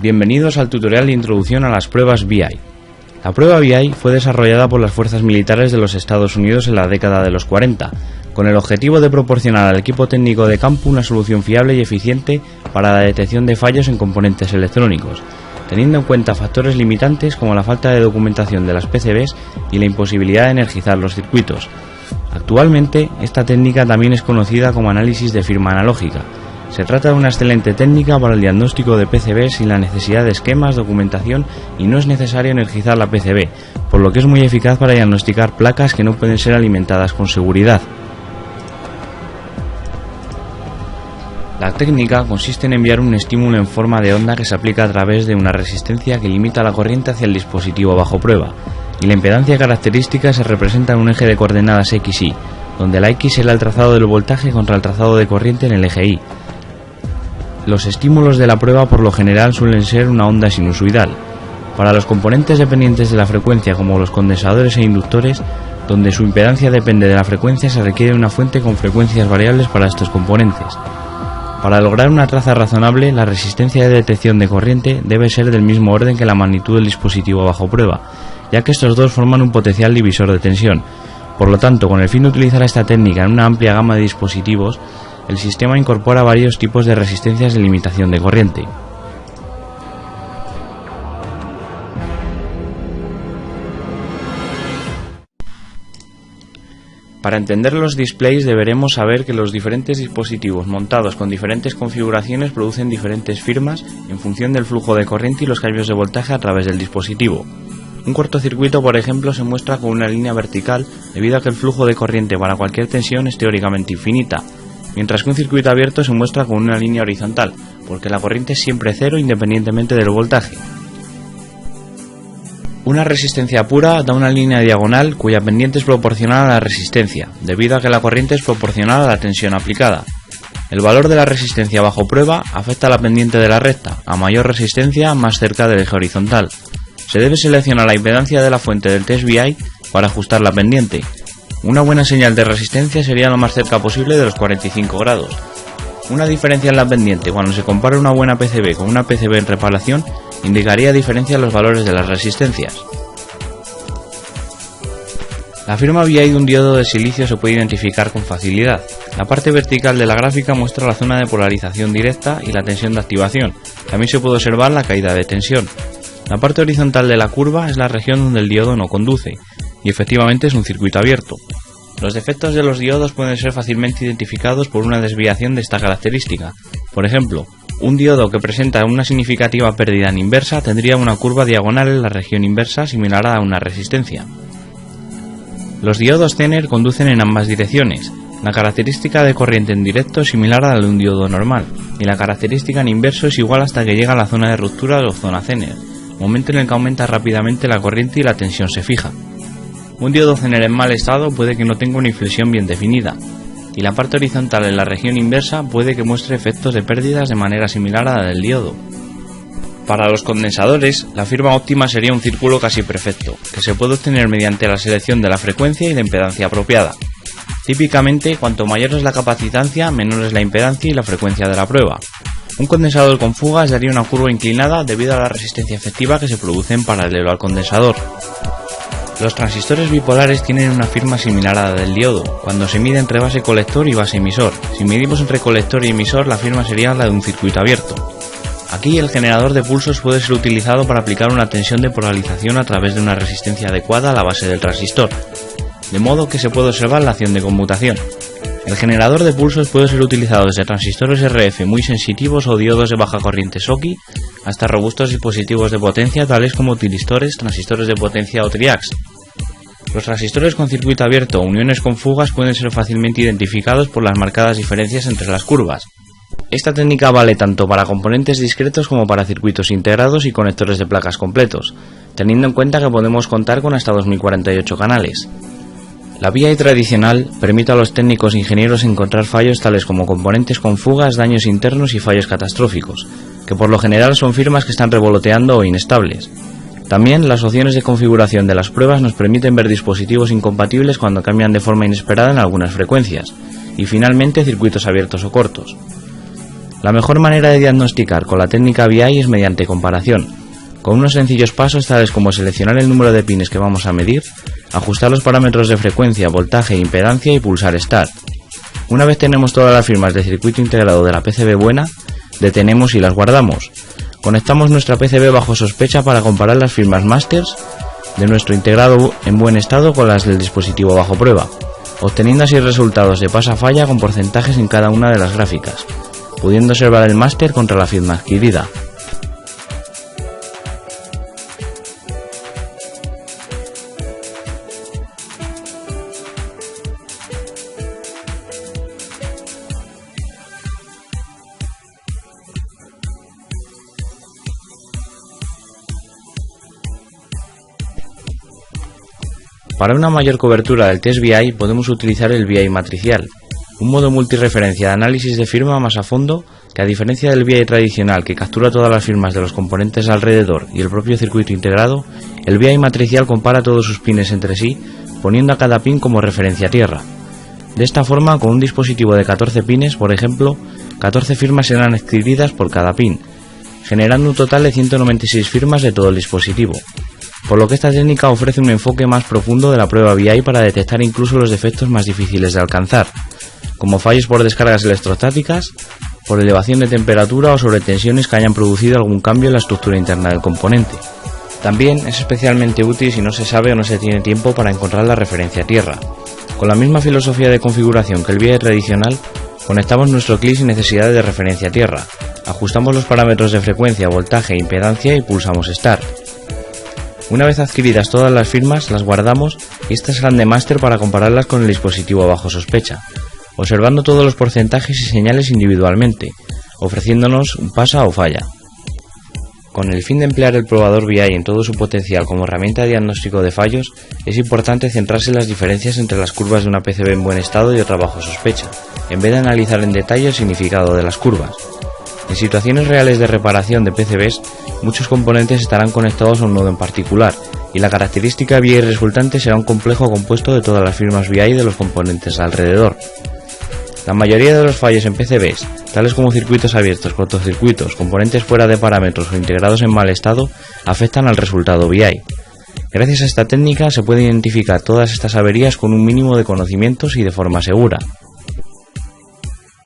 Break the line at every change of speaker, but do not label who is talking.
Bienvenidos al tutorial de introducción a las pruebas BI. La prueba BI fue desarrollada por las fuerzas militares de los Estados Unidos en la década de los 40, con el objetivo de proporcionar al equipo técnico de campo una solución fiable y eficiente para la detección de fallos en componentes electrónicos, teniendo en cuenta factores limitantes como la falta de documentación de las PCBs y la imposibilidad de energizar los circuitos. Actualmente, esta técnica también es conocida como análisis de firma analógica. Se trata de una excelente técnica para el diagnóstico de PCB sin la necesidad de esquemas, documentación y no es necesario energizar la PCB, por lo que es muy eficaz para diagnosticar placas que no pueden ser alimentadas con seguridad. La técnica consiste en enviar un estímulo en forma de onda que se aplica a través de una resistencia que limita la corriente hacia el dispositivo bajo prueba, y la impedancia característica se representa en un eje de coordenadas X, Y, donde la X será el trazado del voltaje contra el trazado de corriente en el eje Y. Los estímulos de la prueba por lo general suelen ser una onda sinusoidal. Para los componentes dependientes de la frecuencia como los condensadores e inductores, donde su impedancia depende de la frecuencia, se requiere una fuente con frecuencias variables para estos componentes. Para lograr una traza razonable, la resistencia de detección de corriente debe ser del mismo orden que la magnitud del dispositivo bajo prueba, ya que estos dos forman un potencial divisor de tensión. Por lo tanto, con el fin de utilizar esta técnica en una amplia gama de dispositivos, el sistema incorpora varios tipos de resistencias de limitación de corriente. Para entender los displays deberemos saber que los diferentes dispositivos montados con diferentes configuraciones producen diferentes firmas en función del flujo de corriente y los cambios de voltaje a través del dispositivo. Un cortocircuito, por ejemplo, se muestra con una línea vertical debido a que el flujo de corriente para cualquier tensión es teóricamente infinita, mientras que un circuito abierto se muestra con una línea horizontal, porque la corriente es siempre cero independientemente del voltaje. Una resistencia pura da una línea diagonal cuya pendiente es proporcional a la resistencia, debido a que la corriente es proporcional a la tensión aplicada. El valor de la resistencia bajo prueba afecta a la pendiente de la recta, a mayor resistencia más cerca del eje horizontal. Se debe seleccionar la impedancia de la fuente del test BI para ajustar la pendiente. Una buena señal de resistencia sería lo más cerca posible de los 45 grados. Una diferencia en la pendiente cuando se compara una buena PCB con una PCB en reparación indicaría diferencia en los valores de las resistencias. La firma BI de un diodo de silicio se puede identificar con facilidad. La parte vertical de la gráfica muestra la zona de polarización directa y la tensión de activación. También se puede observar la caída de tensión. La parte horizontal de la curva es la región donde el diodo no conduce, y efectivamente es un circuito abierto. Los defectos de los diodos pueden ser fácilmente identificados por una desviación de esta característica. Por ejemplo, un diodo que presenta una significativa pérdida en inversa tendría una curva diagonal en la región inversa similar a una resistencia. Los diodos Zener conducen en ambas direcciones. La característica de corriente en directo es similar a la de un diodo normal, y la característica en inverso es igual hasta que llega a la zona de ruptura o zona Zener, momento en el que aumenta rápidamente la corriente y la tensión se fija. Un diodo Zener en mal estado puede que no tenga una inflexión bien definida, y la parte horizontal en la región inversa puede que muestre efectos de pérdidas de manera similar a la del diodo. Para los condensadores, la firma óptima sería un círculo casi perfecto, que se puede obtener mediante la selección de la frecuencia y la impedancia apropiada. Típicamente, cuanto mayor es la capacitancia, menor es la impedancia y la frecuencia de la prueba. Un condensador con fugas daría una curva inclinada debido a la resistencia efectiva que se produce en paralelo al condensador. Los transistores bipolares tienen una firma similar a la del diodo, cuando se mide entre base colector y base emisor. Si medimos entre colector y emisor, la firma sería la de un circuito abierto. Aquí el generador de pulsos puede ser utilizado para aplicar una tensión de polarización a través de una resistencia adecuada a la base del transistor, de modo que se puede observar la acción de conmutación. El generador de pulsos puede ser utilizado desde transistores RF muy sensitivos o diodos de baja corriente Schottky hasta robustos dispositivos de potencia tales como tiristores, transistores de potencia o triacs. Los transistores con circuito abierto o uniones con fugas pueden ser fácilmente identificados por las marcadas diferencias entre las curvas. Esta técnica vale tanto para componentes discretos como para circuitos integrados y conectores de placas completos, teniendo en cuenta que podemos contar con hasta 2048 canales. La BI tradicional permite a los técnicos e ingenieros encontrar fallos tales como componentes con fugas, daños internos y fallos catastróficos, que por lo general son firmas que están revoloteando o inestables. También las opciones de configuración de las pruebas nos permiten ver dispositivos incompatibles cuando cambian de forma inesperada en algunas frecuencias, y finalmente circuitos abiertos o cortos. La mejor manera de diagnosticar con la técnica BI es mediante comparación, con unos sencillos pasos tales como seleccionar el número de pines que vamos a medir, ajustar los parámetros de frecuencia, voltaje, impedancia y pulsar Start. Una vez tenemos todas las firmas de circuito integrado de la PCB buena, detenemos y las guardamos. Conectamos nuestra PCB bajo sospecha para comparar las firmas masters de nuestro integrado en buen estado con las del dispositivo bajo prueba, obteniendo así resultados de pasa-falla con porcentajes en cada una de las gráficas, pudiendo observar el máster contra la firma adquirida. Para una mayor cobertura del test BI podemos utilizar el BI matricial, un modo multireferencia de análisis de firma más a fondo que, a diferencia del BI tradicional que captura todas las firmas de los componentes alrededor y el propio circuito integrado, el BI matricial compara todos sus pines entre sí, poniendo a cada pin como referencia tierra. De esta forma, con un dispositivo de 14 pines, por ejemplo, 14 firmas serán adquiridas por cada pin, generando un total de 196 firmas de todo el dispositivo. Por lo que esta técnica ofrece un enfoque más profundo de la prueba BI para detectar incluso los defectos más difíciles de alcanzar, como fallos por descargas electrostáticas, por elevación de temperatura o sobretensiones que hayan producido algún cambio en la estructura interna del componente. También es especialmente útil si no se sabe o no se tiene tiempo para encontrar la referencia tierra. Con la misma filosofía de configuración que el BI tradicional, conectamos nuestro CLI sin necesidad de referencia tierra, ajustamos los parámetros de frecuencia, voltaje e impedancia y pulsamos Start. Una vez adquiridas todas las firmas, las guardamos y estas serán de máster para compararlas con el dispositivo bajo sospecha, observando todos los porcentajes y señales individualmente, ofreciéndonos un pasa o falla. Con el fin de emplear el probador BI en todo su potencial como herramienta de diagnóstico de fallos, es importante centrarse en las diferencias entre las curvas de una PCB en buen estado y otra bajo sospecha, en vez de analizar en detalle el significado de las curvas. En situaciones reales de reparación de PCBs, muchos componentes estarán conectados a un nodo en particular, y la característica BI resultante será un complejo compuesto de todas las firmas BI de los componentes alrededor. La mayoría de los fallos en PCBs, tales como circuitos abiertos, cortocircuitos, componentes fuera de parámetros o integrados en mal estado, afectan al resultado BI. Gracias a esta técnica se pueden identificar todas estas averías con un mínimo de conocimientos y de forma segura.